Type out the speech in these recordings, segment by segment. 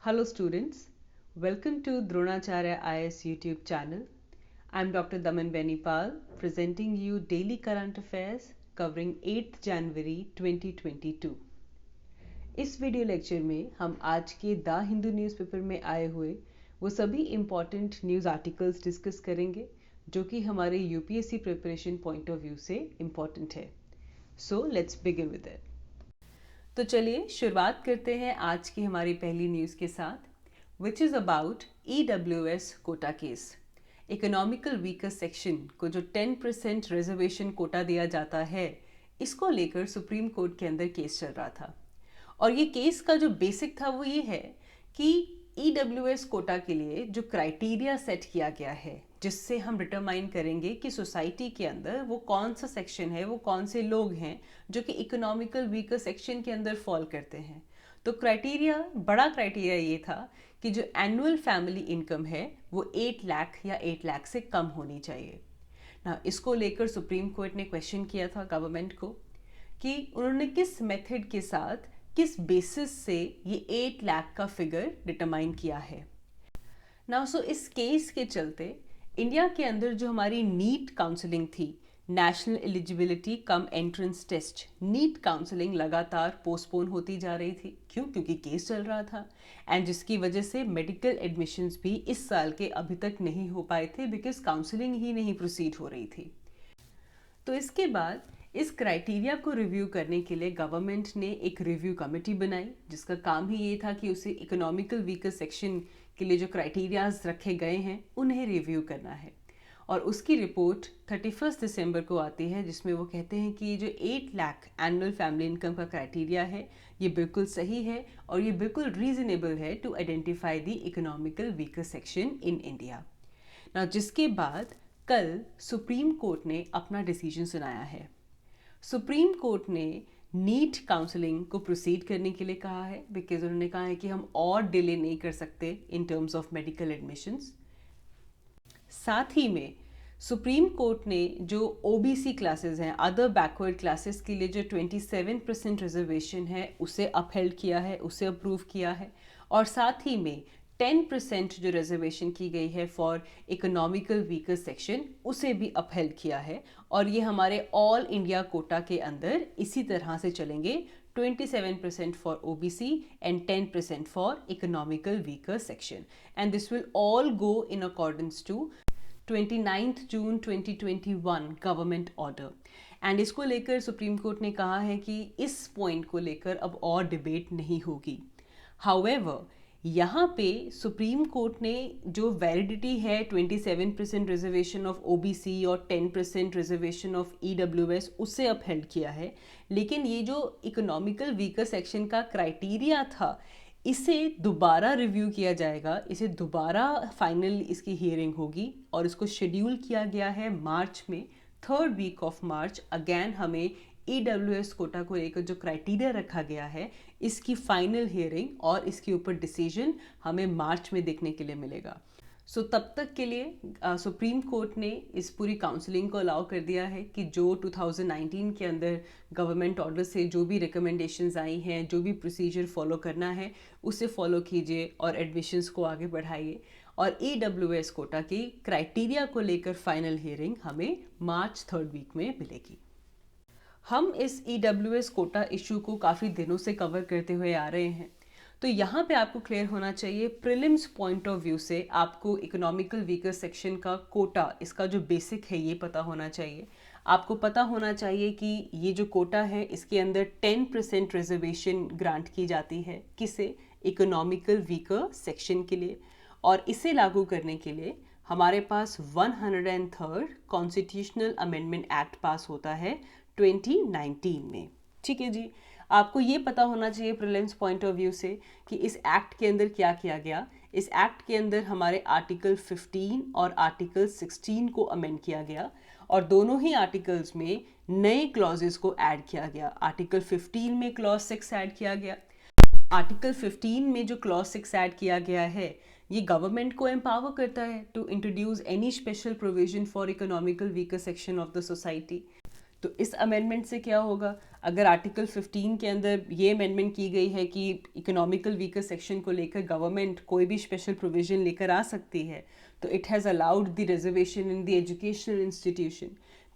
Hello students, welcome to Dronacharya IS YouTube channel. I am Dr. Daman Benipal presenting you daily current affairs covering 8th January 2022. इस video lecture में हम आज के the Hindu newspaper में आए हुए वो सभी इम्पॉर्टेंट न्यूज़ आर्टिकल्स डिस्कस करेंगे जो कि हमारे UPSC preparation point of view से इम्पॉर्टेंट है. So let's begin with it. तो चलिए शुरुआत करते हैं आज की हमारी पहली न्यूज़ के साथ, which is about EWS quota case. Economical weaker section को जो 10% रिजर्वेशन कोटा दिया जाता है, इसको लेकर सुप्रीम कोर्ट के अंदर केस चल रहा था. और ये केस का जो बेसिक था वो ये है कि EWS कोटा के लिए जो क्राइटेरिया सेट किया गया है, जिससे हम डिटरमाइन करेंगे कि सोसाइटी के अंदर वो कौन सा सेक्शन है, वो कौन से लोग हैं जो कि इकोनॉमिकल वीकर सेक्शन के अंदर फॉल करते हैं. तो बड़ा क्राइटेरिया ये था कि जो एनुअल फैमिली इनकम है वो 8 लाख या 8 लाख से कम होनी चाहिए ना. इसको लेकर सुप्रीम कोर्ट ने क्वेश्चन किया था गवर्नमेंट को कि उन्होंने किस मेथड के साथ, किस बेसिस से ये 8 लाख का फिगर डिटरमाइन किया है ना. सो इस केस के चलते इंडिया के अंदर जो हमारी नीट काउंसलिंग थी, national eligibility cum entrance test, NEET counselling लगातार पोस्टपोन होती जा रही थी. क्योंकि केस चल रहा था एंड जिसकी वजह से मेडिकल एडमिशन्स भी इस साल के अभी तक नहीं हो पाए थे बिकॉज काउंसलिंग ही नहीं प्रोसीड हो रही थी. तो इसके बाद इस क्राइटेरिया को रिव्यू करने के लिए गवर्नमेंट ने एक रिव्यू कमेटी बनाई जिसका काम ही ये था कि उसे इकोनॉमिकल वीकर सेक्शन के लिए जो क्राइटेरियाज रखे गए हैं उन्हें रिव्यू करना है. और उसकी रिपोर्ट 31 दिसंबर को आती है जिसमें वो कहते हैं कि जो 8 लाख एनुअल फैमिली इनकम का क्राइटेरिया है ये बिल्कुल सही है और ये बिल्कुल रीजनेबल है to identify the economical weaker section in India ना. जिसके बाद कल सुप्रीम कोर्ट ने अपना डिसीजन सुनाया है. सुप्रीम कोर्ट ने नीट काउंसलिंग को प्रोसीड करने के लिए कहा है बिकॉज उन्होंने कहा है कि हम और डिले नहीं कर सकते in terms of medical admissions. साथ ही में सुप्रीम कोर्ट ने जो ओबीसी क्लासेस हैं, अदर बैकवर्ड क्लासेस के लिए जो 27% रिजर्वेशन है उसे अपहेल्ड किया है, उसे अप्रूव किया है. और साथ ही में 10% जो रिजर्वेशन की गई है फॉर इकोनॉमिकल वीकर सेक्शन उसे भी अपहेल्ड किया है. और ये हमारे ऑल इंडिया कोटा के अंदर इसी तरह से चलेंगे, 27% for OBC and 10% for economical weaker section. And this will all go in accordance to 29 June 2021 government order. And इसको लेकर सुप्रीम कोर्ट ने कहा है कि इस पॉइंट को लेकर अब और डिबेट नहीं होगी. हाउएवर यहाँ पे सुप्रीम कोर्ट ने जो वैलिडिटी है 27% रिजर्वेशन ऑफ OBC और 10% रिजर्वेशन ऑफ EWS उससे अपहेल्ड किया है. लेकिन ये जो इकोनॉमिकल वीकर सेक्शन का क्राइटेरिया था इसे दोबारा रिव्यू किया जाएगा, इसे दोबारा फाइनल इसकी हियरिंग होगी और इसको शेड्यूल किया गया है मार्च में, 3rd week of March. Again हमें EWS कोटा को लेकर जो क्राइटेरिया रखा गया है इसकी फाइनल हियरिंग और इसके ऊपर डिसीजन हमें मार्च में देखने के लिए मिलेगा. सो तब तक के लिए सुप्रीम कोर्ट ने इस पूरी काउंसलिंग को अलाउ कर दिया है कि जो 2019 के अंदर गवर्नमेंट ऑर्डर से जो भी रिकमेंडेशंस आई हैं, जो भी प्रोसीजर फॉलो करना है उसे फॉलो कीजिए और एडमिशन्स को आगे बढ़ाइए. और EWS कोटा की क्राइटेरिया को लेकर फाइनल हियरिंग हमें मार्च 3rd वीक में मिलेगी. हम इस EWS कोटा इशू को काफ़ी दिनों से कवर करते हुए आ रहे हैं. तो यहाँ पे आपको क्लियर होना चाहिए, प्रीलिम्स पॉइंट ऑफ व्यू से आपको इकोनॉमिकल वीकर सेक्शन का कोटा, इसका जो बेसिक है ये पता होना चाहिए. आपको पता होना चाहिए कि ये जो कोटा है इसके अंदर 10% रिजर्वेशन ग्रांट की जाती है. किसे? इकोनॉमिकल वीकर सेक्शन के लिए. और इसे लागू करने के लिए हमारे पास 103rd कॉन्स्टिट्यूशनल अमेंडमेंट एक्ट पास होता है 2019 में. ठीक है जी, आपको ये पता होना चाहिए प्रीलिम्स पॉइंट ऑफ व्यू से कि इस एक्ट के अंदर क्या किया गया. इस एक्ट के अंदर हमारे आर्टिकल 15 और आर्टिकल 16 को अमेंड किया गया और दोनों ही आर्टिकल्स में नए क्लॉजेस को ऐड किया गया. आर्टिकल 15 में क्लॉज 6 ऐड किया गया. आर्टिकल 15 में जो क्लॉज 6 ऐड किया गया है ये गवर्नमेंट को एम्पावर करता है to introduce any special provision for economical weaker section of the society. तो इस अमेंडमेंट से क्या होगा, अगर आर्टिकल 15 के अंदर ये अमेंडमेंट की गई है कि इकोनॉमिकल वीकर सेक्शन को लेकर गवर्नमेंट कोई भी स्पेशल प्रोविजन लेकर आ सकती है, तो it has allowed the reservation in the educational institution,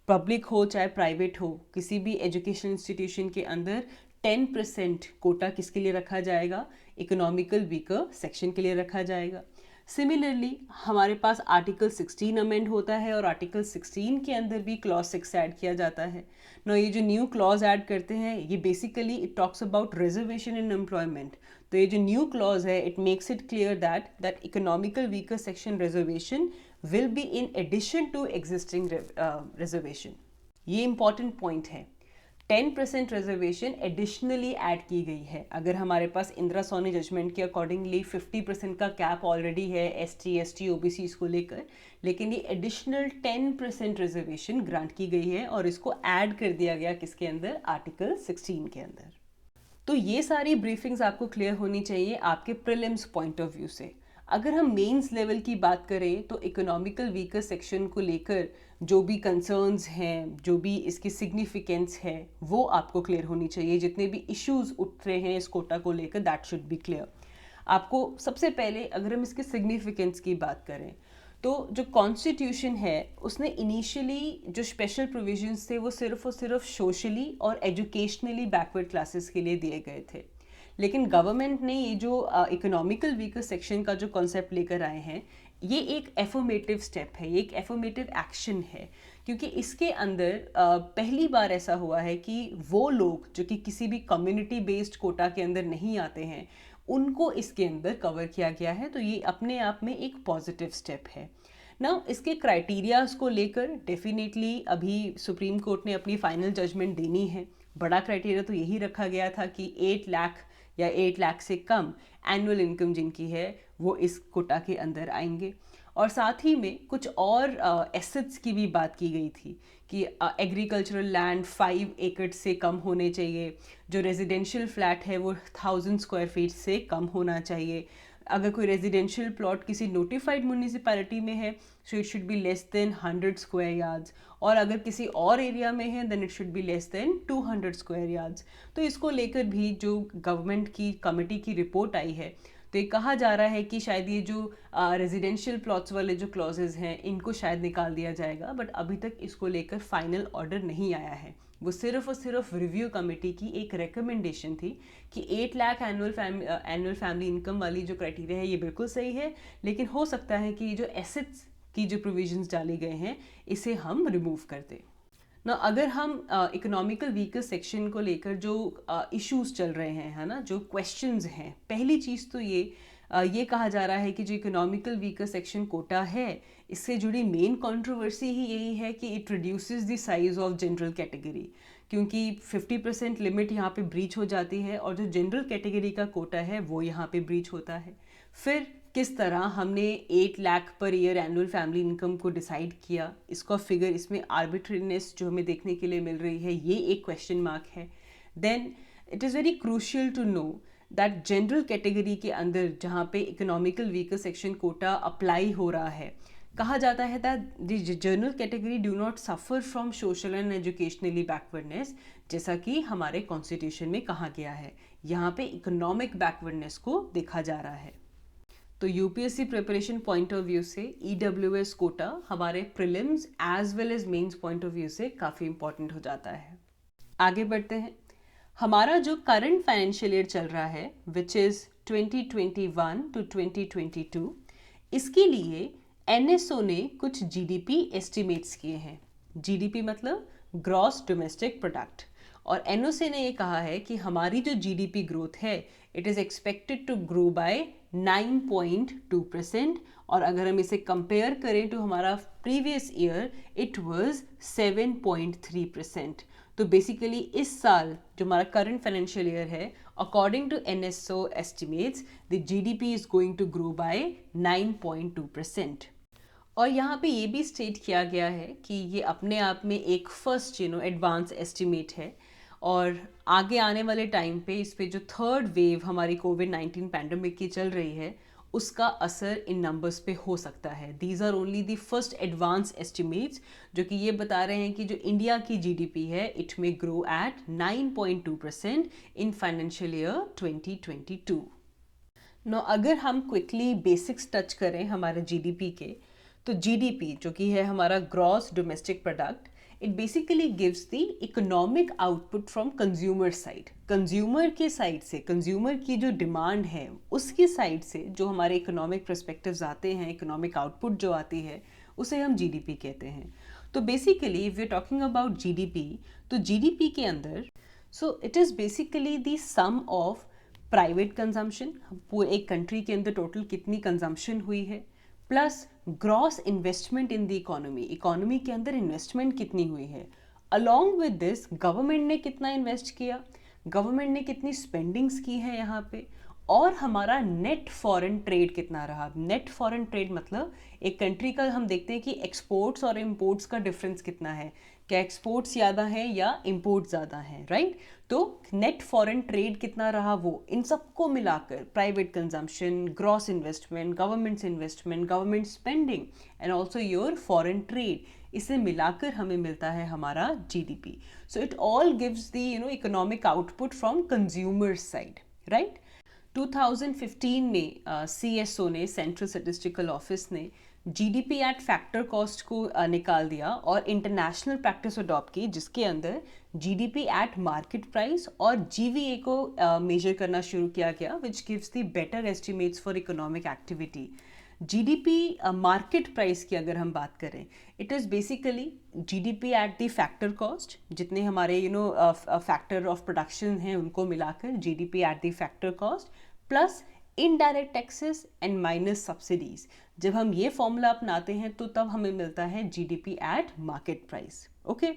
public हो चाहे प्राइवेट हो, किसी भी एजुकेशन इंस्टीट्यूशन के अंदर 10% कोटा किसके लिए रखा जाएगा, इकोनॉमिकल वीकर सेक्शन के लिए रखा जाएगा। सिमिलरली हमारे पास आर्टिकल 16 अमेंड होता है और आर्टिकल 16 के अंदर भी क्लॉज 6 ऐड किया जाता है ना। ये जो न्यू क्लॉज ऐड करते हैं ये basically it talks about reservation in employment. तो ये जो न्यू क्लॉज है it makes it clear that economical weaker section reservation will be in addition to existing reservation. ये इंपॉर्टेंट पॉइंट है। 10% रिजर्वेशन एडिशनली ऐड की गई है। अगर हमारे पास इंदिरा सोनी जजमेंट के अकॉर्डिंगली 50% का कैप ऑलरेडी है ST ST OBCs को लेकर, लेकिन ये एडिशनल 10% रिजर्वेशन ग्रांट की गई है और इसको ऐड कर दिया गया किसके अंदर, आर्टिकल 16 के अंदर। तो ये सारी ब्रीफिंग्स आपको क्लियर होनी चाहिए आपके प्रीलिम्स पॉइंट ऑफ व्यू से। अगर हम मेंस लेवल की बात करें तो इकोनॉमिकल वीकर सेक्शन को लेकर जो भी कंसर्न्स हैं, जो भी इसकी सिग्निफिकेंस है, वो आपको क्लियर होनी चाहिए। जितने भी इश्यूज उठ रहे हैं इस कोटा को लेकर दैट शुड बी क्लियर। आपको सबसे पहले अगर हम इसके सिग्निफिकेंस की बात करें तो जो कॉन्स्टिट्यूशन है उसने इनिशियली जो स्पेशल प्रोविजंस थे वो सिर्फ और सिर्फ सोशली और एजुकेशनली बैकवर्ड क्लासेस के लिए दिए गए थे। लेकिन गवर्नमेंट ने ये जो इकोनॉमिकल वीकर सेक्शन का जो कॉन्सेप्ट लेकर आए हैं ये एक एफर्मेटिव स्टेप है, ये एक एफर्मेटिव एक्शन है, क्योंकि इसके अंदर पहली बार ऐसा हुआ है कि वो लोग जो कि किसी भी कम्युनिटी बेस्ड कोटा के अंदर नहीं आते हैं उनको इसके अंदर कवर किया गया है। तो ये अपने आप में एक पॉजिटिव स्टेप है ना। इसके क्राइटेरियाज को लेकर डेफिनेटली अभी सुप्रीम कोर्ट ने अपनी फाइनल जजमेंट देनी है। बड़ा क्राइटेरिया तो यही रखा गया था कि 8 लाख या 8 लाख से कम एनुअल इनकम जिनकी है वो इस कोटा के अंदर आएंगे। और साथ ही में कुछ और एसेट्स की भी बात की गई थी कि एग्रीकल्चरल लैंड 5 एकड़ से कम होने चाहिए, जो रेजिडेंशियल फ्लैट है वो 1000 स्क्वायर फीट से कम होना चाहिए। अगर कोई रेजिडेंशियल प्लॉट किसी नोटिफाइड म्यूनिसिपैलिटी में है so it should be less than 100 square yards, और अगर किसी और एरिया में है then it should be less than 200 square yards. तो इसको लेकर भी जो गवर्नमेंट की कमेटी की रिपोर्ट आई है तो ये कहा जा रहा है कि शायद ये जो रेजिडेंशियल प्लॉट्स वाले जो क्लॉजेज हैं इनको शायद निकाल दिया जाएगा, बट अभी तक इसको लेकर फाइनल ऑर्डर नहीं आया है। वो सिर्फ और सिर्फ रिव्यू कमेटी की एक रिकमेंडेशन थी कि 8 लाख एनुअल फैमिली इनकम वाली जो क्राइटेरिया है ये बिल्कुल सही है, लेकिन हो सकता है कि जो एसेट्स की जो प्रोविजंस डाले गए हैं इसे हम रिमूव कर दें ना। अगर हम इकोनॉमिकल वीकर सेक्शन को लेकर जो इश्यूज चल रहे हैं है ना, जो क्वेश्चंस हैं, पहली चीज़ तो ये कहा जा रहा है कि जो इकोनॉमिकल वीकर सेक्शन कोटा है इससे जुड़ी मेन कंट्रोवर्सी ही यही है कि it reduces the size of general category, क्योंकि 50% लिमिट यहाँ पे ब्रीच हो जाती है और जो जनरल कैटेगरी का कोटा है वो यहाँ पे ब्रीच होता है। फिर किस तरह हमने 8 lakh per year annual family income को डिसाइड किया, इसका फिगर, इसमें आर्बिट्रीनेस जो हमें देखने के लिए मिल रही है ये एक क्वेश्चन मार्क है। Then it is very crucial to know that general category के अंदर जहाँ पे इकोनॉमिकल वीकर सेक्शन कोटा अप्लाई हो रहा है, कहा जाता है that the general category do not suffer from social and educationally backwardness, जैसा कि हमारे कॉन्स्टिट्यूशन में कहा गया है। यहाँ पे इकोनॉमिक बैकवर्डनेस को देखा जा रहा है। तो UPSC preparation point of view से EWS कोटा हमारे prelims as well as mains point of view से काफ़ी इंपॉर्टेंट हो जाता है। आगे बढ़ते हैं। हमारा जो करंट फाइनेंशियल ईयर चल रहा है विच इज़ 2021 to 2022, इसके लिए NSO ने कुछ GDP एस्टिमेट्स किए हैं। GDP मतलब ग्रॉस डोमेस्टिक प्रोडक्ट, और NOC ने ये कहा है कि हमारी जो GDP ग्रोथ है it is expected to grow by 9.2%, और अगर हम इसे कंपेयर करें तो हमारा प्रीवियस ईयर इट वाज 7.3%। तो बेसिकली इस साल जो हमारा करंट फाइनेंशियल ईयर है according to NSO estimates the GDP is going to grow by 9.2%। और यहाँ पे ये भी स्टेट किया गया है कि ये अपने आप में एक फर्स्ट एडवांस एस्टिमेट है, और आगे आने वाले टाइम पे इस पे जो थर्ड वेव हमारी कोविड-19 पैंडमिक की चल रही है उसका असर इन नंबर्स पे हो सकता है। These are only the first advance estimates जो कि ये बता रहे हैं कि जो इंडिया की जीडीपी है इट में grow at 9.2% in financial year 2022। Now अगर हम क्विकली बेसिक्स टच करें हमारे जीडीपी के, तो जीडीपी जो कि है हमारा gross domestic product, it basically gives the economic output from consumer side. Consumer के साइड से, कंज्यूमर की जो डिमांड है उसकी साइड से जो हमारे इकोनॉमिक पर्सपेक्टिव्स आते हैं, इकोनॉमिक आउटपुट जो आती है उसे हम जीडीपी कहते हैं। तो basically if we are talking about GDP, तो जीडीपी के अंदर so it is basically the sum of private consumption, पूरे एक कंट्री के अंदर टोटल कितनी कंजम्पशन हुई है, plus gross investment in the economy, economy के अंदर इन्वेस्टमेंट कितनी हुई है, अलॉन्ग विद दिस गवर्नमेंट ने कितना इन्वेस्ट किया, गवर्नमेंट ने कितनी स्पेंडिंग्स की है यहाँ पे, और हमारा नेट फॉरेन ट्रेड कितना रहा। नेट फॉरेन ट्रेड मतलब एक कंट्री का हम देखते हैं कि एक्सपोर्ट्स और इम्पोर्ट्स का डिफरेंस कितना है, क्या एक्सपोर्ट्स ज़्यादा है या इम्पोर्ट ज़्यादा है, राइट। तो नेट फॉरेन ट्रेड कितना रहा, वो इन सबको मिलाकर private consumption, gross investment, governments investment, government spending and also your foreign trade, इसे मिलाकर हमें मिलता है हमारा GDP. So it all gives the economic output from consumer side, right. 2015 में सीएसओ ने, सेंट्रल स्टैटिस्टिकल ऑफिस ने जीडीपी एट फैक्टर कॉस्ट को निकाल दिया और इंटरनेशनल प्रैक्टिस अडॉप्ट की, जिसके अंदर जीडीपी एट मार्केट प्राइस और जीवीए को मेजर करना शुरू किया गया, which gives the better estimates for economic activity. GDP market price की अगर हम बात करें, it is basically GDP at the factor cost, जितने हमारे फैक्टर ऑफ प्रोडक्शन हैं उनको मिलाकर GDP at the factor cost plus indirect taxes and minus subsidies. जब हम ये फॉर्मूला अपनाते हैं तो तब हमें मिलता है GDP at market price. Okay,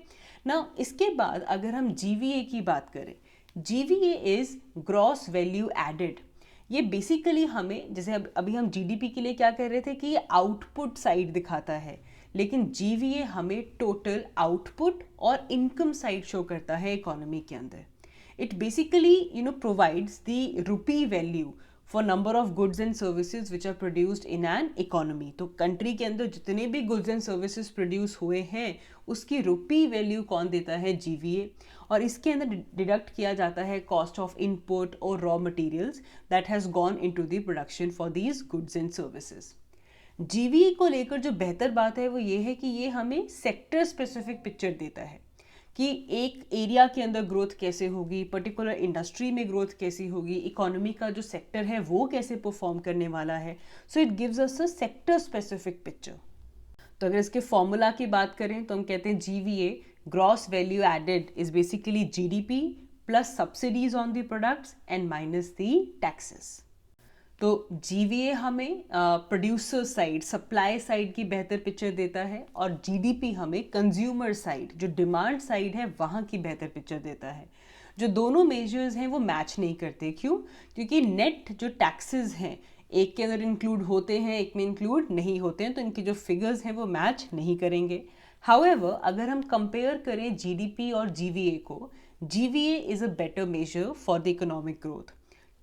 ना इसके बाद अगर हम जीवीए की बात करें, GVA is gross value added. ये बेसिकली हमें, जैसे अभी हम जीडीपी के लिए क्या कर रहे थे कि ये आउटपुट साइड दिखाता है, लेकिन जीवीए हमें टोटल आउटपुट और इनकम साइड शो करता है इकोनॉमी के अंदर। It basically provides the rupee value for number of goods and services which are produced in an economy. तो कंट्री के अंदर जितने भी गुड्स एंड सर्विसेज प्रोड्यूस हुए हैं उसकी रुपी वैल्यू कौन देता है, जीवीए। और इसके अंदर डिडक्ट किया जाता है कॉस्ट ऑफ इनपुट और raw materials that has gone into the production for these goods and services. GVA को लेकर जो बेहतर बात है वो ये है कि ये हमें सेक्टर स्पेसिफिक पिक्चर देता है कि एक एरिया के अंदर ग्रोथ कैसे होगी, पर्टिकुलर इंडस्ट्री में ग्रोथ कैसी होगी, इकोनॉमी का जो सेक्टर है वो कैसे परफॉर्म करने वाला है। So it gives us a sector specific picture. तो अगर इसके फॉर्मूला की बात करें तो हम कहते हैं GVA, gross value added, is basically GDP plus subsidies on the products and minus the taxes. तो जीवीए हमें प्रोड्यूसर साइड, सप्लाई साइड की बेहतर पिक्चर देता है और जीडीपी हमें कंज्यूमर साइड, जो डिमांड साइड है वहाँ की बेहतर पिक्चर देता है। जो दोनों मेजर्स हैं वो मैच नहीं करते। क्यों? क्योंकि नेट जो टैक्सेस हैं एक के अंदर इंक्लूड होते हैं, एक में इंक्लूड नहीं होते हैं, तो इनके जो फिगर्स हैं वो मैच नहीं करेंगे। हाउएवर अगर हम कंपेयर करें जीडीपी और जीवीए को, GVA is a better measure for the economic growth.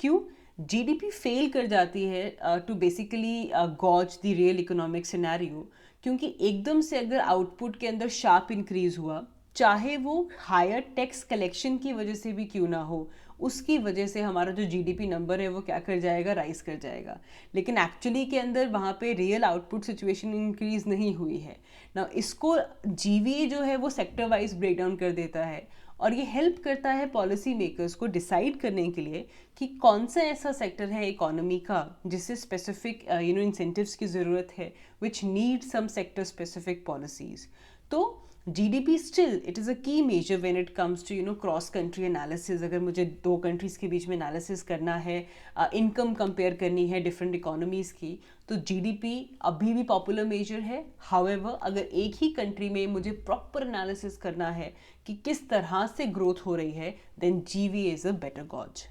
क्यों? जीडीपी फेल कर जाती है to basically gauge the real economic scenario, क्योंकि एकदम से अगर आउटपुट के अंदर शार्प इंक्रीज हुआ, चाहे वो हायर टैक्स कलेक्शन की वजह से भी क्यों ना हो, उसकी वजह से हमारा जो जीडीपी नंबर है वो क्या कर जाएगा, राइज कर जाएगा। लेकिन एक्चुअली के अंदर वहाँ पे रियल आउटपुट सिचुएशन इंक्रीज नहीं हुई है ना। इसको जीवीए जो है वो सेक्टर वाइज ब्रेक डाउन कर देता है और ये हेल्प करता है पॉलिसी मेकर्स को डिसाइड करने के लिए कि कौन सा ऐसा सेक्टर है इकोनॉमी का जिससे स्पेसिफिक इंसेंटिव्स की ज़रूरत है, which need some sector specific policies. तो GDP still it is a key measure when it comes to cross country analysis. अगर मुझे दो कंट्रीज़ के बीच में एनालिसिस करना है, इनकम कंपेयर करनी है डिफरेंट इकोनॉमीज़ की, तो GDP अभी भी पॉपुलर मेजर है। हाउएवर अगर एक ही कंट्री में मुझे प्रॉपर एनालिसिस करना है कि किस तरह से ग्रोथ हो रही है, then GVA is a better gauge.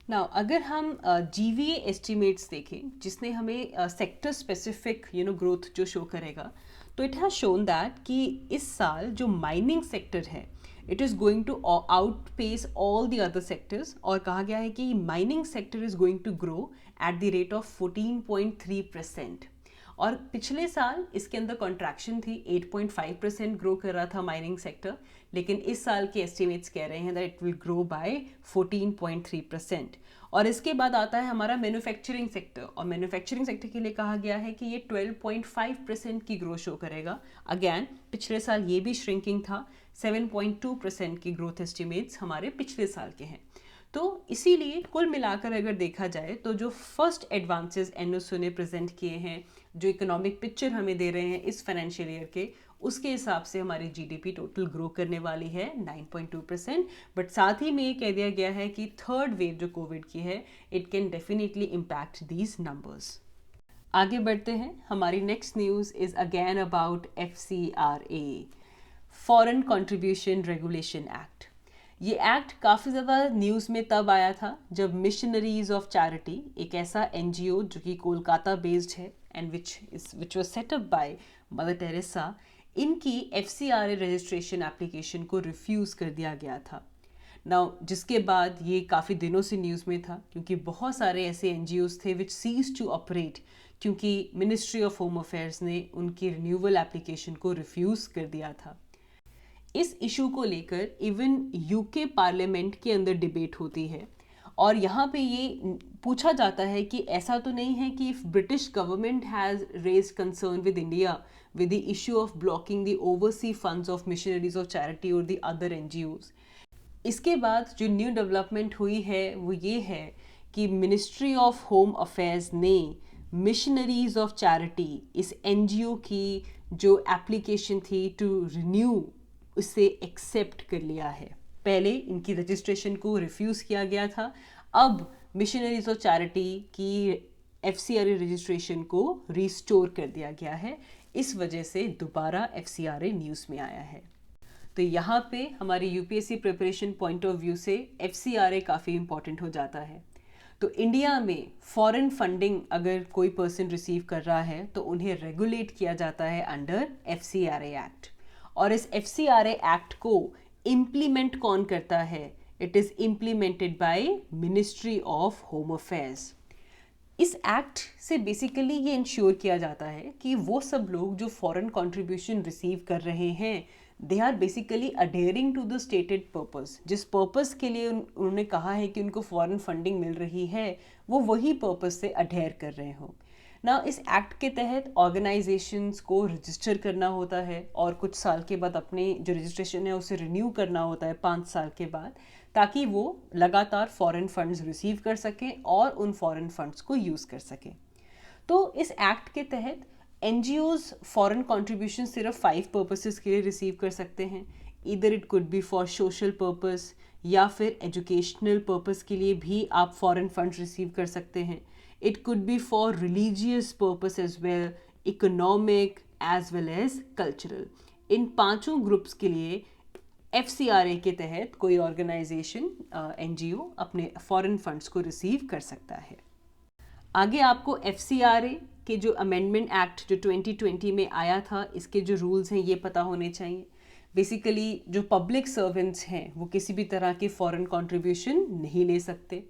Now अगर हम GVA एस्टिमेट्स देखें जिसने हमें सेक्टर स्पेसिफिक ग्रोथ जो शो करेगा, तो इट हैज़ शोन दैट कि इस साल जो माइनिंग सेक्टर है it is going to outpace all the other sectors, और कहा गया है कि mining sector is going to grow at the rate of 14.3%। और पिछले साल इसके अंदर कॉन्ट्रैक्शन थी, 8.5% ग्रो कर रहा था माइनिंग सेक्टर, लेकिन इस साल के एस्टिमेट्स कह रहे हैं that it will grow by 14.3%। और इसके बाद आता है हमारा मैन्युफैक्चरिंग सेक्टर, और मैन्युफैक्चरिंग सेक्टर के लिए कहा गया है कि ये 12.5% की ग्रोथ शो करेगा। अगेन पिछले साल ये भी श्रिंकिंग था, 7.2% की ग्रोथ एस्टिमेट्स हमारे पिछले साल के हैं। तो इसीलिए कुल मिलाकर अगर देखा जाए तो जो फर्स्ट एडवांसेस एनओसी ने प्रेजेंट किए हैं, जो इकोनॉमिक पिक्चर हमें दे रहे हैं इस फाइनेंशियल ईयर के, उसके हिसाब से हमारी जीडीपी टोटल ग्रो करने वाली है 9.2%। बट साथ ही में ये कह दिया गया है कि थर्ड वेव जो कोविड की है, it can definitely impact these numbers. आगे बढ़ते हैं। हमारी next news is again about FCRA, foreign contribution regulation act. ये एक्ट काफ़ी ज़्यादा न्यूज़ में तब आया था जब मिशनरीज ऑफ चैरिटी, एक ऐसा NGO जो कि कोलकाता बेस्ड है and which was set up by mother Teresa, इनकी FCRA रजिस्ट्रेशन एप्लीकेशन को रिफ्यूज़ कर दिया गया था। नाउ जिसके बाद ये काफ़ी दिनों से न्यूज़ में था, क्योंकि बहुत सारे ऐसे NGOs थे विच सीज टू ऑपरेट, क्योंकि मिनिस्ट्री ऑफ होम अफेयर्स ने उनकी रिन्यूअल एप्लीकेशन को रिफ्यूज़ कर दिया था। इस इशू को लेकर इवन UK पार्लियामेंट के अंदर डिबेट होती है, और यहाँ पे ये पूछा जाता है कि ऐसा तो नहीं है कि if British government has raised concern with India with the issue of blocking the oversee funds of missionaries of charity और द अदर NGOs। इसके बाद जो न्यू डेवलपमेंट हुई है वो ये है कि मिनिस्ट्री ऑफ होम अफेयर्स ने मिशनरीज ऑफ चैरिटी, इस NGO की जो एप्लीकेशन थी टू रिन्यू, उसे एक्सेप्ट कर लिया है। पहले इनकी रजिस्ट्रेशन को रिफ्यूज़ किया गया था, अब मिशनरीज ऑफ चैरिटी की FCRA रजिस्ट्रेशन को रिस्टोर कर दिया गया है। इस वजह से दोबारा FCRA न्यूज़ में आया है। तो यहाँ पे हमारी UPSC preparation point of view से FCRA काफ़ी इंपॉर्टेंट हो जाता है। तो इंडिया में फॉरेन फंडिंग अगर कोई पर्सन रिसीव कर रहा है तो उन्हें रेगुलेट किया जाता है अंडर FCRA एक्ट। और इस FCRA एक्ट को इम्प्लीमेंट कौन करता है? It is implemented by ministry of home affairs. इस एक्ट से बेसिकली ये इंश्योर किया जाता है कि वो सब लोग जो फॉरेन कंट्रीब्यूशन रिसीव कर रहे हैं, they are basically adhering to the stated purpose. जिस पर्पस के लिए उन्होंने कहा है कि उनको फॉरेन फंडिंग मिल रही है, वो वही पर्पस से अडेयर कर रहे हों ना। इस एक्ट के तहत ऑर्गेनाइजेशंस को रजिस्टर करना होता है और कुछ साल के बाद अपने जो रजिस्ट्रेशन है उसे रिन्यू करना होता है 5 साल के बाद, ताकि वो लगातार फॉरेन फंड्स रिसीव कर सकें और उन फॉरेन फंड्स को यूज़ कर सकें। तो इस एक्ट के तहत NGOs फॉरेन कंट्रीब्यूशन सिर्फ 5 पर्पसेस के लिए रिसीव कर सकते हैं। इधर it could be for social purpose, या फिर एजुकेशनल पर्पस के लिए भी आप फॉरेन फंड्स रिसीव कर सकते हैं। It could be for religious purpose as well, economic as well as cultural. इन पांचों ग्रुप्स के लिए FCRA के तहत कोई ऑर्गेनाइजेशन NGO अपने फॉरेन फंड्स को रिसीव कर सकता है। आगे आपको FCRA के जो अमेंडमेंट एक्ट जो 2020 में आया था, इसके जो रूल्स हैं ये पता होने चाहिए। बेसिकली जो पब्लिक सर्वेंट्स हैं वो किसी भी तरह के फॉरेन कंट्रीब्यूशन नहीं ले सकते।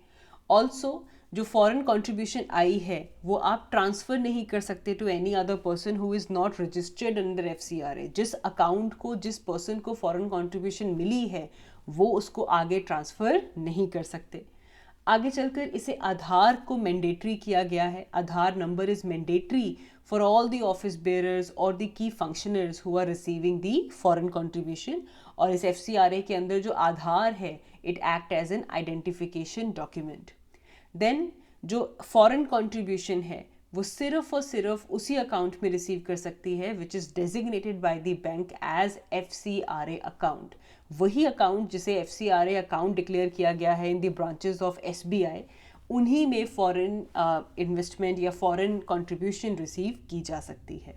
ऑल्सो जो फॉरेन कंट्रीब्यूशन आई है वो आप ट्रांसफ़र नहीं कर सकते to any other person who is not registered under FCRA। जिस अकाउंट को, जिस पर्सन को फॉरेन कंट्रीब्यूशन मिली है, वो उसको आगे ट्रांसफ़र नहीं कर सकते। आगे चलकर इसे आधार को मैंडेटरी किया गया है। Aadhaar number is mandatory for all the office bearers और the key functionaries who are receiving the foreign contribution. और इस FCRA के अंदर जो आधार है, it act as an identification document. Then जो फॉरेन कंट्रीब्यूशन है वो सिर्फ और सिर्फ उसी अकाउंट में रिसीव कर सकती है which is designated by the bank as FCRA account. वही अकाउंट जिसे FCRA अकाउंट डिक्लेयर किया गया है in the branches of SBI, उन्हीं में फॉरेन इन्वेस्टमेंट या फॉरेन कंट्रीब्यूशन रिसीव की जा सकती है।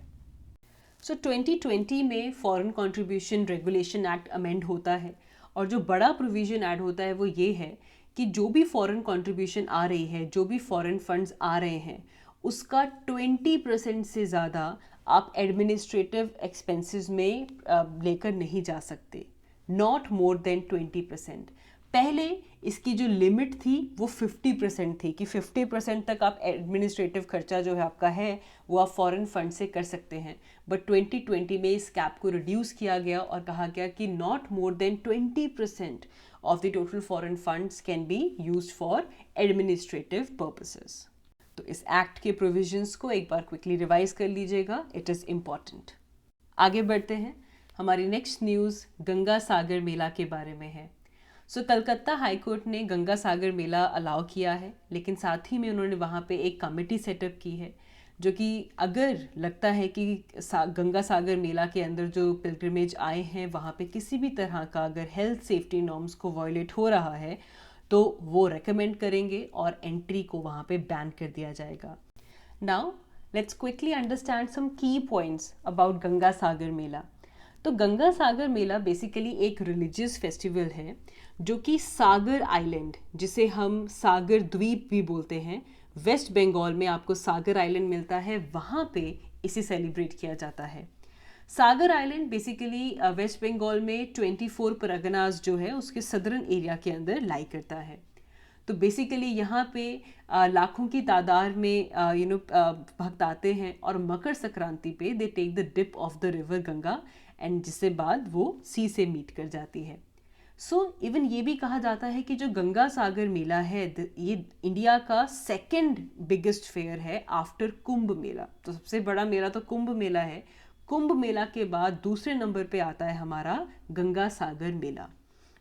सो 2020 में foreign contribution regulation act amend होता है, और जो बड़ा प्रोविज़न ऐड होता है वो ये है कि जो भी फॉरेन कंट्रीब्यूशन आ रही है, जो भी फॉरेन फंड्स आ रहे हैं, उसका 20% से ज़्यादा आप एडमिनिस्ट्रेटिव एक्सपेंसेस में लेकर नहीं जा सकते, नॉट मोर देन 20%। पहले इसकी जो लिमिट थी वो 50% थी कि 50% तक आप एडमिनिस्ट्रेटिव खर्चा जो है आपका है वो आप फॉरेन फंड से कर सकते हैं, बट 2020 में इस कैप को रिड्यूस किया गया और कहा गया कि not more than 20% of the total foreign funds can be used for administrative purposes. तो इस एक्ट के प्रोविजंस को एक बार क्विकली रिवाइज कर लीजिएगा, इट इज़ इम्पॉर्टेंट। आगे बढ़ते हैं, हमारी नेक्स्ट न्यूज़ गंगा सागर मेला के बारे में है। कलकत्ता हाई कोर्ट ने गंगा सागर मेला अलाउ किया है, लेकिन साथ ही में उन्होंने वहाँ पे एक कमेटी सेटअप की है जो कि अगर लगता है कि गंगा सागर मेला के अंदर जो पिलग्रिमेज आए हैं वहाँ पे किसी भी तरह का अगर हेल्थ सेफ्टी नॉर्म्स को वायलेट हो रहा है तो वो रेकमेंड करेंगे और एंट्री को वहाँ पे बैन कर दिया जाएगा। Now let's quickly understand some key points about Ganga Sagar Mela. तो गंगा सागर मेला बेसिकली एक रिलीजियस फेस्टिवल है जो कि सागर आइलैंड, जिसे हम सागर द्वीप भी बोलते हैं, वेस्ट बंगाल में आपको सागर आइलैंड मिलता है, वहाँ पे इसे सेलिब्रेट किया जाता है। सागर आइलैंड बेसिकली वेस्ट बंगाल में 24 परगनास जो है उसके सदर्न एरिया के अंदर लाई करता है। तो बेसिकली यहाँ पे लाखों की तादाद में भक्त आते हैं और मकर संक्रांति पे they take the dip of the river Ganga and जिससे बाद वो सी से मीट कर जाती है। इवन ये भी कहा जाता है कि जो गंगा सागर मेला है ये इंडिया का सेकंड बिगेस्ट फेयर है आफ्टर कुंभ मेला। तो सबसे बड़ा मेला तो कुंभ मेला है, कुंभ मेला के बाद दूसरे नंबर पे आता है हमारा गंगा सागर मेला।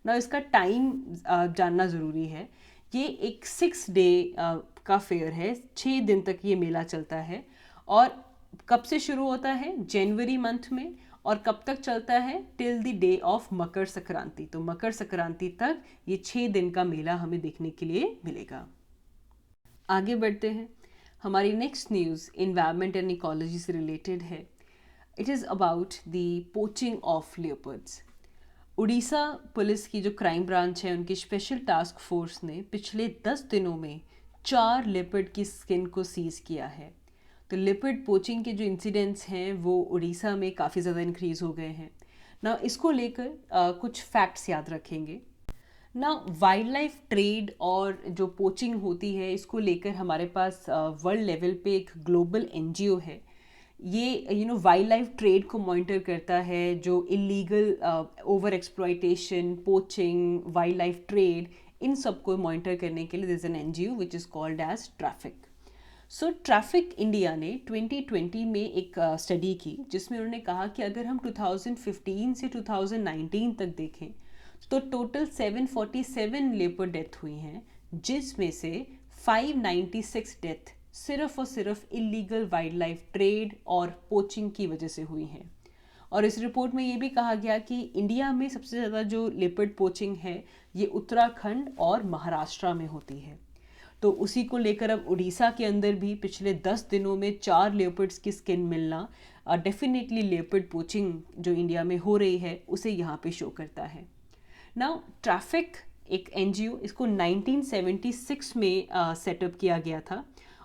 ना इसका टाइम जानना ज़रूरी है। ये एक 6 डे का फेयर है, 6 दिन तक ये मेला चलता है। और कब से शुरू होता है? जनवरी मंथ में, और कब तक चलता है? Till the day of Makar Sankranti. तो मकर संक्रांति तक ये 6 दिन का मेला हमें देखने के लिए मिलेगा। आगे बढ़ते हैं, हमारी next news environment and ecology से रिलेटेड है। It is about the poaching of leopards. Orissa police की जो क्राइम ब्रांच है उनकी स्पेशल टास्क फोर्स ने पिछले 10 दिनों में 4 लेपर्ड की स्किन को सीज किया है। तो लेपर्ड पोचिंग के जो इंसिडेंट्स हैं वो उड़ीसा में काफ़ी ज़्यादा इंक्रीज़ हो गए हैं ना। इसको लेकर कुछ फैक्ट्स याद रखेंगे ना। वाइल्ड लाइफ ट्रेड और जो पोचिंग होती है इसको लेकर हमारे पास वर्ल्ड लेवल पे एक ग्लोबल एनजीओ है। ये वाइल्ड लाइफ ट्रेड को मॉनिटर करता है, जो illegal over exploitation, poaching, wild life trade, इन सब को मॉनिटर करने के लिए there is an NGO which is called as traffic. Traffic India ने 2020 में एक स्टडी की जिसमें उन्होंने कहा कि अगर हम 2015 से 2019 तक देखें तो टोटल 747 लेपर्ड डेथ हुई हैं, जिसमें से 596 डेथ सिर्फ और सिर्फ इलीगल वाइल्ड लाइफ ट्रेड और पोचिंग की वजह से हुई हैं। और इस रिपोर्ट में ये भी कहा गया कि इंडिया में सबसे ज़्यादा जो लेपर्ड पोचिंग है ये उत्तराखंड और महाराष्ट्र में होती है। तो उसी को लेकर अब उड़ीसा के अंदर भी पिछले 10 दिनों में 4 लेपर्ड्स की स्किन मिलना डेफिनेटली लेपर्ड पोचिंग जो इंडिया में हो रही है उसे यहाँ पे शो करता है। नाउ ट्रैफिक एक एनजीओ, इसको 1976 में सेटअप किया गया था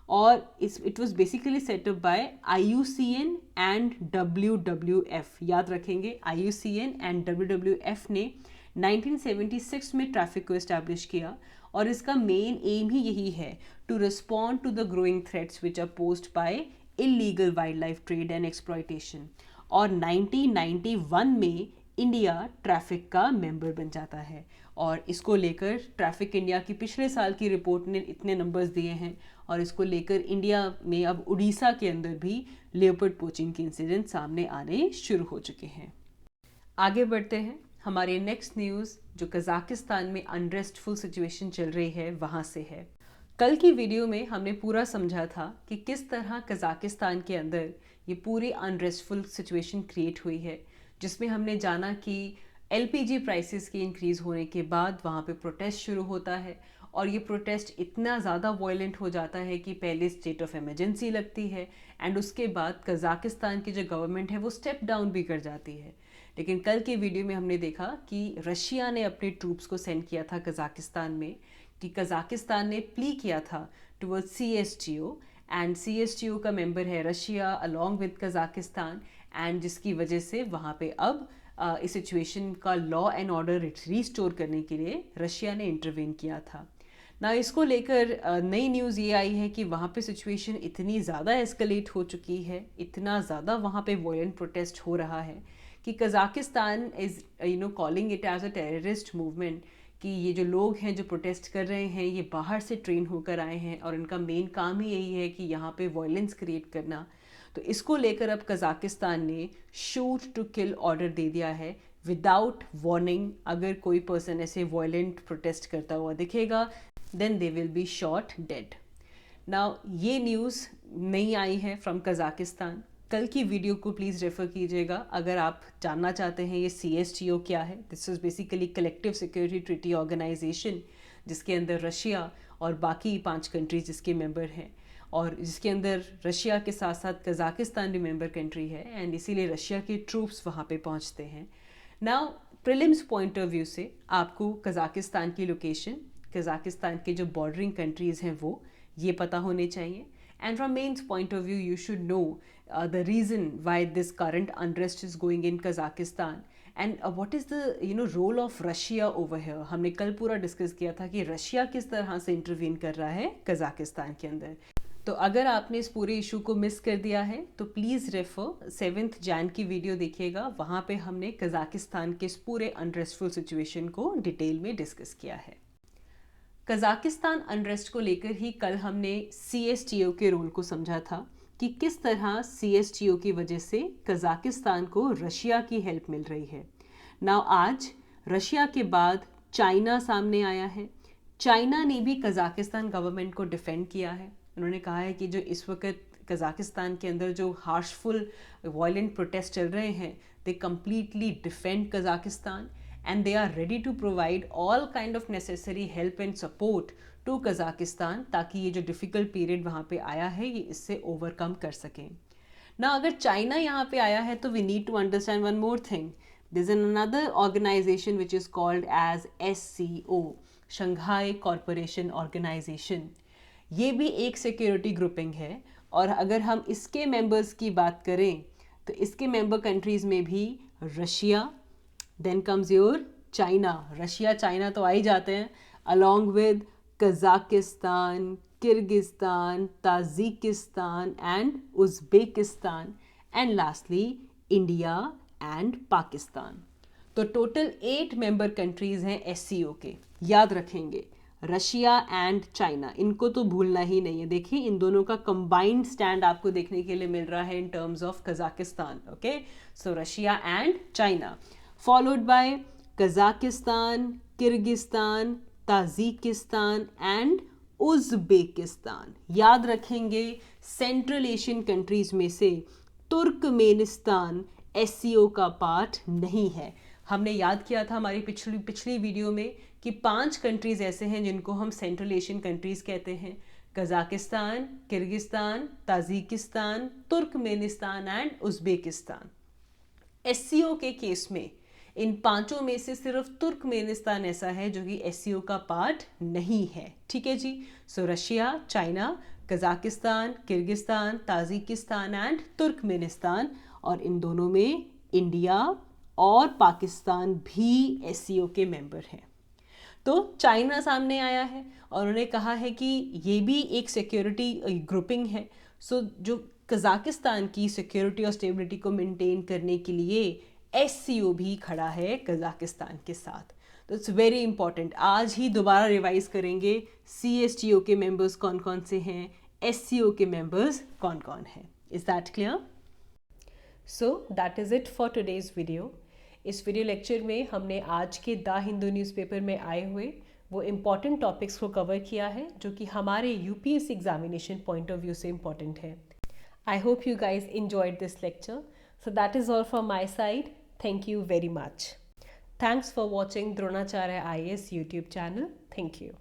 और it was basically set up by IUCN and WWF। याद रखेंगे, IUCN एंड WWF ने 1976 में ट्रैफिक को इस्टेब्लिश किया और इसका मेन एम ही यही है to respond to the growing threats which are posed by illegal wild life trade and exploitation. और 1991 में इंडिया ट्रैफिक का मेंबर बन जाता है और इसको लेकर ट्रैफिक इंडिया की पिछले साल की रिपोर्ट ने इतने नंबर्स दिए हैं और इसको लेकर इंडिया में अब उड़ीसा के अंदर भी लेपर्ड पोचिंग के इंसिडेंट सामने आने शुरू हो चुके हैं। आगे बढ़ते हैं, हमारी नेक्स्ट न्यूज़ जो कजाकिस्तान में अनरेस्टफुल सिचुएशन चल रही है वहाँ से है। कल की वीडियो में हमने पूरा समझा था कि किस तरह कजाकिस्तान के अंदर ये पूरी अनरेस्टफुल सिचुएशन क्रिएट हुई है, जिसमें हमने जाना कि LPG प्राइसेस के इंक्रीज़ होने के बाद वहाँ पे प्रोटेस्ट शुरू होता है और ये प्रोटेस्ट इतना ज़्यादा वायलेंट हो जाता है कि पहले स्टेट ऑफ इमरजेंसी लगती है एंड उसके बाद कजाकिस्तान की जो गवर्नमेंट है वो स्टेप डाउन भी कर जाती है। लेकिन कल के वीडियो में हमने देखा कि रशिया ने अपने ट्रूप्स को सेंड किया था कजाकिस्तान में, कि कजाकिस्तान ने प्ली किया था टुवर्ड्स CSTO एंड CSTO का मेंबर है Russia along with Kazakhstan and जिसकी वजह से वहाँ पे अब इस सिचुएशन का लॉ एंड ऑर्डर रिस्टोर करने के लिए रशिया ने इंटरवेन किया था ना। इसको लेकर नई न्यूज़ ये आई है कि वहाँ पे सिचुएशन इतनी ज़्यादा एस्केलेट हो चुकी है, इतना ज़्यादा वहाँ पे वायलेंट प्रोटेस्ट हो रहा है कि Kazakhstan is calling it as a terrorist movement, कि ये जो लोग हैं जो प्रोटेस्ट कर रहे हैं ये बाहर से ट्रेन होकर आए हैं और इनका मेन काम ही यही है कि यहाँ पे वायलेंस क्रिएट करना। तो इसको लेकर अब कज़ाकिस्तान ने शूट टू किल ऑर्डर दे दिया है विदाउट वार्निंग। अगर कोई पर्सन ऐसे वायलेंट प्रोटेस्ट करता हुआ दिखेगा then they will be shot dead. Now ये न्यूज़ नहीं आई है फ्रॉम कज़ाकिस्तान। कल की वीडियो को प्लीज़ रेफ़र कीजिएगा अगर आप जानना चाहते हैं ये CSTO क्या है। This is basically collective security treaty organisation, जिसके अंदर रशिया और बाकी 5 कंट्रीज जिसके मेंबर हैं, और जिसके अंदर रशिया के साथ साथ कज़ाकिस्तान भी मेंबर कंट्री है, एंड इसीलिए रशिया के ट्रूप्स वहाँ पे पहुँचते हैं। Now prelims point of view से आपको कज़ाकिस्तान की लोकेशन, कज़ाकिस्तान के जो बॉर्डरिंग कंट्रीज़ हैं वो ये पता होने चाहिए, and from mains point of view you should know the reason why this current unrest is going in Kazakhstan and what is the role of Russia over here। हमने कल पूरा डिस्कस किया था कि रशिया किस तरह से इंटरवीन कर रहा है कज़ाकिस्तान के अंदर। तो अगर आपने इस पूरे इशू को मिस कर दिया है तो प्लीज़ रेफर 7 जैन की वीडियो देखिएगा, वहाँ पे हमने कज़ाकिस्तान के इस पूरे अनरेस्टफुल सिचुएशन को डिटेल में डिस्कस किया है। कज़ाकिस्तान अनरेस्ट को लेकर ही कल हमने CSTO के रोल को समझा था कि किस तरह CSTO की वजह से कज़ाकिस्तान को रशिया की हेल्प मिल रही है। नाउ आज रशिया के बाद चाइना सामने आया है। चाइना ने भी कज़ाकिस्तान गवर्नमेंट को डिफेंड किया है। उन्होंने कहा है कि जो इस वक्त कज़ाकिस्तान के अंदर जो हार्शफुल वायलेंट प्रोटेस्ट चल रहे हैं they completely defend Kazakhstan and they are ready to provide all kind of necessary help and support to Kazakhstan ताकि ये जो difficult period वहाँ पे आया है ये इससे overcome कर सकें ना। अगर चाइना यहाँ पे आया है तो we need to understand one more thing। There is another organization which is called as SCO, Shanghai Cooperation Organization। ये भी एक security grouping है, और अगर हम इसके members की बात करें तो इसके member countries में भी Russia, then comes your China. Russia China तो आ ही जाते हैं, along with Kazakhstan, Kyrgyzstan, Tajikistan and Uzbekistan, and lastly India and Pakistan. तो टोटल 8 मेंबर कंट्रीज़ हैं SCO के। याद रखेंगे रशिया एंड चाइना, इनको तो भूलना ही नहीं है। देखिए इन दोनों का कंबाइंड स्टैंड आपको देखने के लिए मिल रहा है in terms of Kazakhstan. Okay, so Russia and China followed by Kazakhstan, Kyrgyzstan, Tajikistan and Uzbekistan. याद रखेंगे सेंट्रल एशियन कंट्रीज में से तुर्कमेनिस्तान SCO का पार्ट नहीं है। हमने याद किया था हमारी पिछली वीडियो में कि 5 कंट्रीज ऐसे हैं जिनको हम सेंट्रल एशियन कंट्रीज कहते हैं, Kazakhstan, Kyrgyzstan, Tajikistan, Turkmenistan and Uzbekistan. SCO के केस में इन 5 में से सिर्फ तुर्कमेनिस्तान ऐसा है जो कि SCO का पार्ट नहीं है। ठीक है जी। So Russia, China, Kazakhstan, Kyrgyzstan, Tajikistan and Turkmenistan, और इन दोनों में इंडिया और पाकिस्तान भी SCO के मेंबर हैं। तो चाइना सामने आया है और उन्होंने कहा है कि ये भी एक सिक्योरिटी ग्रुपिंग है। सो जो कज़ाकिस्तान की सिक्योरिटी और स्टेबिलिटी को मेंटेन करने के लिए SCO भी खड़ा है कज़ाकिस्तान के साथ। तो इट्स वेरी इंपॉर्टेंट। आज ही दोबारा रिवाइज करेंगे CSTO के मेंबर्स कौन कौन से हैं, SCO के मेंबर्स कौन कौन हैं। Is that clear? So that is it for today's video. इस वीडियो लेक्चर में हमने आज के द हिंदू न्यूज़पेपर में आए हुए वो इम्पॉर्टेंट टॉपिक्स को कवर किया है जो कि हमारे UPSC examination point of view से इम्पॉर्टेंट है। I hope you guys enjoyed this lecture. So that is all from my side. Thank you very much. Thanks for watching Dronacharya IAS YouTube channel. Thank you.